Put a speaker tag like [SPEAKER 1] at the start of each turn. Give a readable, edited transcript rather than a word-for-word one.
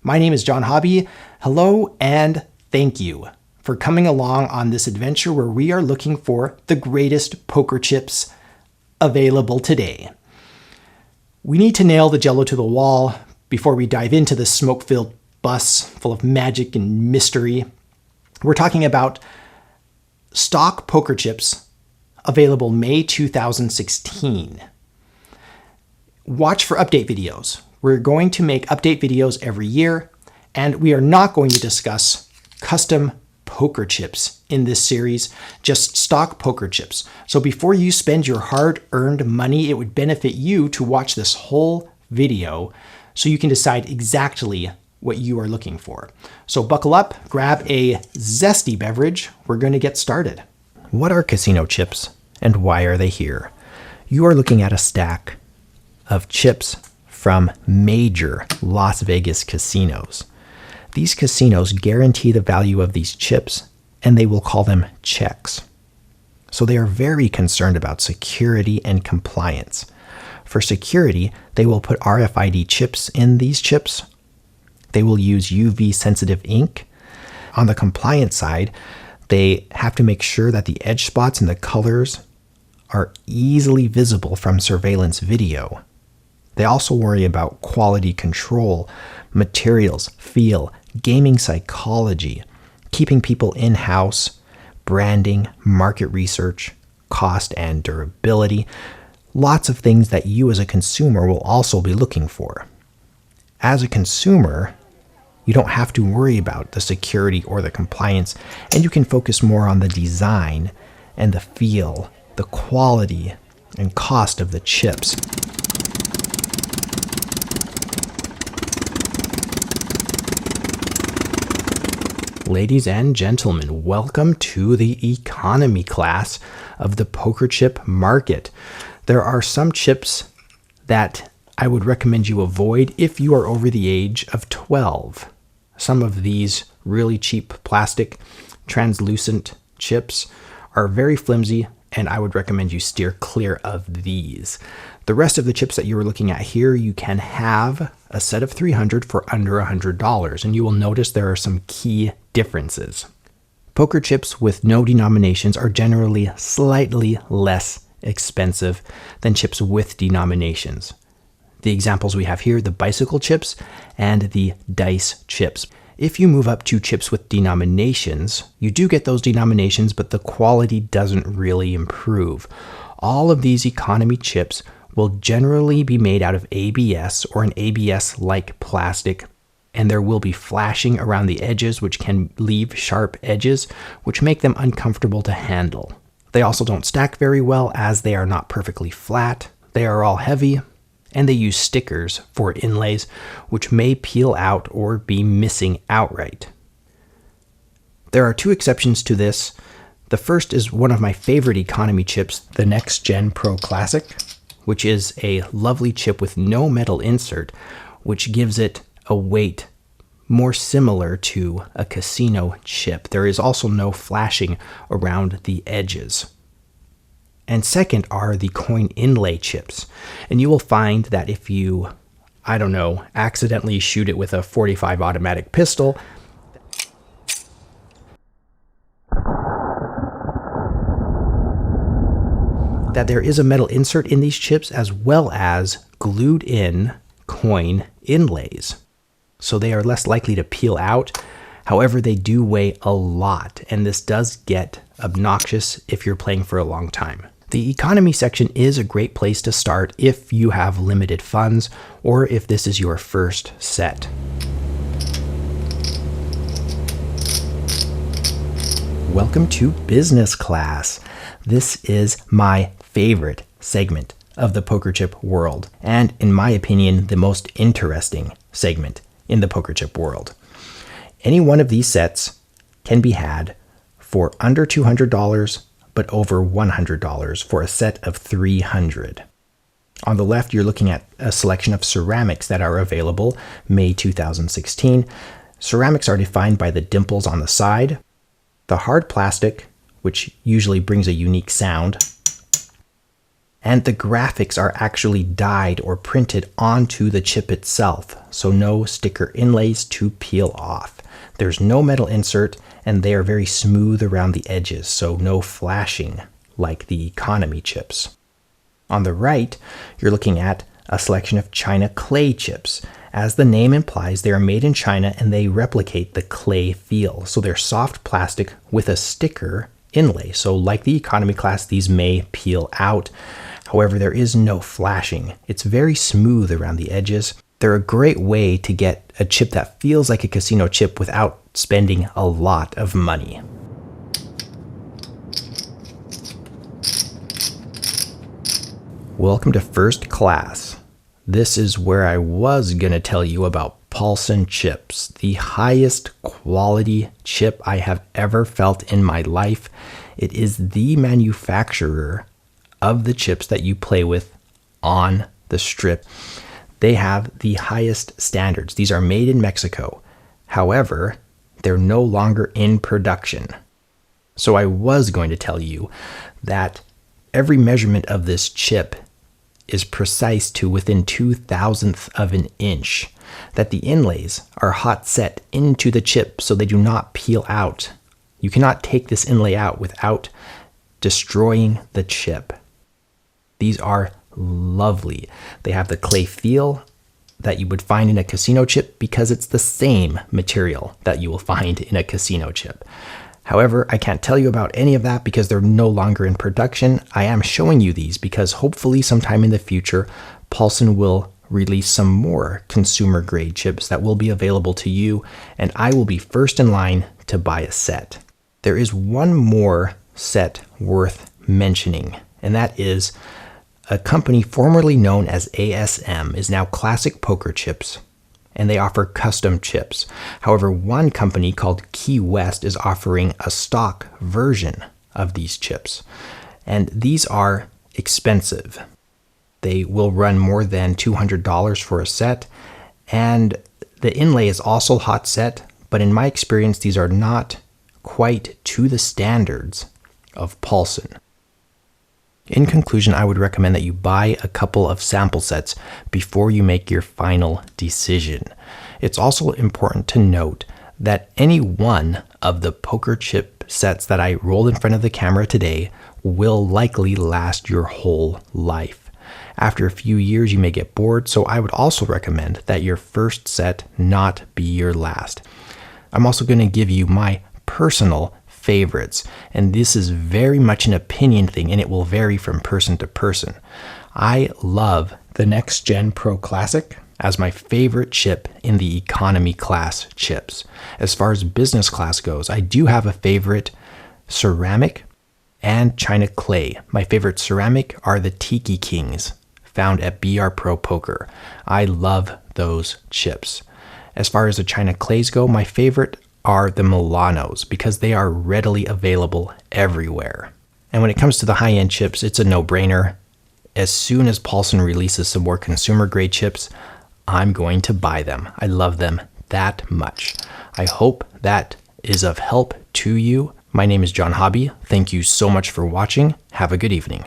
[SPEAKER 1] My name is Jon Hobby. Hello and thank you for coming along on this adventure where we are looking for the greatest poker chips available today. We need to nail the jello to the wall before we dive into this smoke-filled bus full of magic and mystery. We're talking about stock poker chips available May 2016. Watch for update videos. We're going to make update videos every year, and we are not going to discuss custom poker chips in this series, just stock poker chips. So before you spend your hard-earned money, it would benefit you to watch this whole video so you can decide exactly what you are looking for. So buckle up, grab a zesty beverage. We're going to get started. What are casino chips and why are they here? You are looking at a stack of chips from major Las Vegas casinos. These casinos guarantee the value of these chips, and they will call them checks. So they are very concerned about security and compliance. For security, they will put RFID chips in these chips. They will use UV-sensitive ink. On the compliance side, they have to make sure that the edge spots and the colors are easily visible from surveillance video. They also worry about quality control, materials, feel, gaming psychology, keeping people in-house, branding, market research, cost and durability. Lots of things that you as a consumer will also be looking for. As a consumer, you don't have to worry about the security or the compliance, and you can focus more on the design and the feel, the quality and cost of the chips. Ladies and gentlemen, welcome to the economy class of the poker chip market. There are some chips that I would recommend you avoid if you are over the age of 12. Some of these really cheap plastic translucent chips are very flimsy, and I would recommend you steer clear of these. The rest of the chips that you are looking at here, you can have a set of 300 for under $100, and you will notice there are some key differences. Poker chips with no denominations are generally slightly less expensive than chips with denominations. The examples we have here, the bicycle chips and the dice chips. If you move up to chips with denominations, you do get those denominations, but the quality doesn't really improve. All of these economy chips will generally be made out of ABS or an ABS-like plastic, and there will be flashing around the edges, which can leave sharp edges, which make them uncomfortable to handle. They also don't stack very well as they are not perfectly flat. They are all heavy, and they use stickers for inlays, which may peel out or be missing outright. There are two exceptions to this. The first is one of my favorite economy chips, the Nexgen Pro Classic, which is a lovely chip with no metal insert, which gives it a weight more similar to a casino chip. There is also no flashing around the edges. And second are the coin inlay chips. And you will find that if you, accidentally shoot it with a .45 automatic pistol, that there is a metal insert in these chips as well as glued in coin inlays. So they are less likely to peel out. However, they do weigh a lot, and this does get obnoxious if you're playing for a long time. The economy section is a great place to start if you have limited funds or if this is your first set. Welcome to business class. This is my favorite segment of the poker chip world, and in my opinion, the most interesting segment in the poker chip world. Any one of these sets can be had for under $200, but over $100 for a set of 300. On the left, you're looking at a selection of ceramics that are available May 2016. Ceramics are defined by the dimples on the side, the hard plastic, which usually brings a unique sound, And the graphics are actually dyed or printed onto the chip itself, so no sticker inlays to peel off. There's no metal insert, and they are very smooth around the edges, so no flashing like the economy chips. On the right, you're looking at a selection of China clay chips. As the name implies, they are made in China and they replicate the clay feel. So they're soft plastic with a sticker inlay. So like the economy class, these may peel out. However, there is no flashing. It's very smooth around the edges. They're a great way to get a chip that feels like a casino chip without spending a lot of money. Welcome to First Class. This is where I was going to tell you about Paulson chips, the highest quality chip I have ever felt in my life. It is the manufacturer of the chips that you play with on the strip. They have the highest standards. These are made in Mexico. However, they're no longer in production. So I was going to tell you that every measurement of this chip is precise to within 2,000th of an inch, that the inlays are hot set into the chip so they do not peel out. You cannot take this inlay out without destroying the chip. These are lovely. They have the clay feel that you would find in a casino chip because it's the same material that you will find in a casino chip. However, I can't tell you about any of that because they're no longer in production. I am showing you these because hopefully sometime in the future, Paulson will release some more consumer grade chips that will be available to you, and I will be first in line to buy a set. There is one more set worth mentioning, and that is a company formerly known as ASM is now Classic Poker Chips, and they offer custom chips. However, one company called Key West is offering a stock version of these chips, and these are expensive. They will run more than $200 for a set, and the inlay is also hot set, but in my experience, these are not quite to the standards of Paulson. In conclusion, I would recommend that you buy a couple of sample sets before you make your final decision. It's also important to note that any one of the poker chip sets that I rolled in front of the camera today will likely last your whole life. After a few years, you may get bored, so I would also recommend that your first set not be your last. I'm also going to give you my personal favorites, and this is very much an opinion thing, and it will vary from person to person. I love the Nexgen Pro Classic as my favorite chip in the economy class chips. As far as business class goes, I do have a favorite ceramic and China clay. My favorite ceramic are the Tiki Kings found at BR Pro Poker. I love those chips. As far as the China clays go, my favorite are the Milanos because they are readily available everywhere. And when it comes to the high-end chips, it's a no-brainer. As soon as Paulson releases some more consumer-grade chips, I'm going to buy them. I love them that much. I hope that is of help to you. My name is Jon Hobby. Thank you so much for watching. Have a good evening.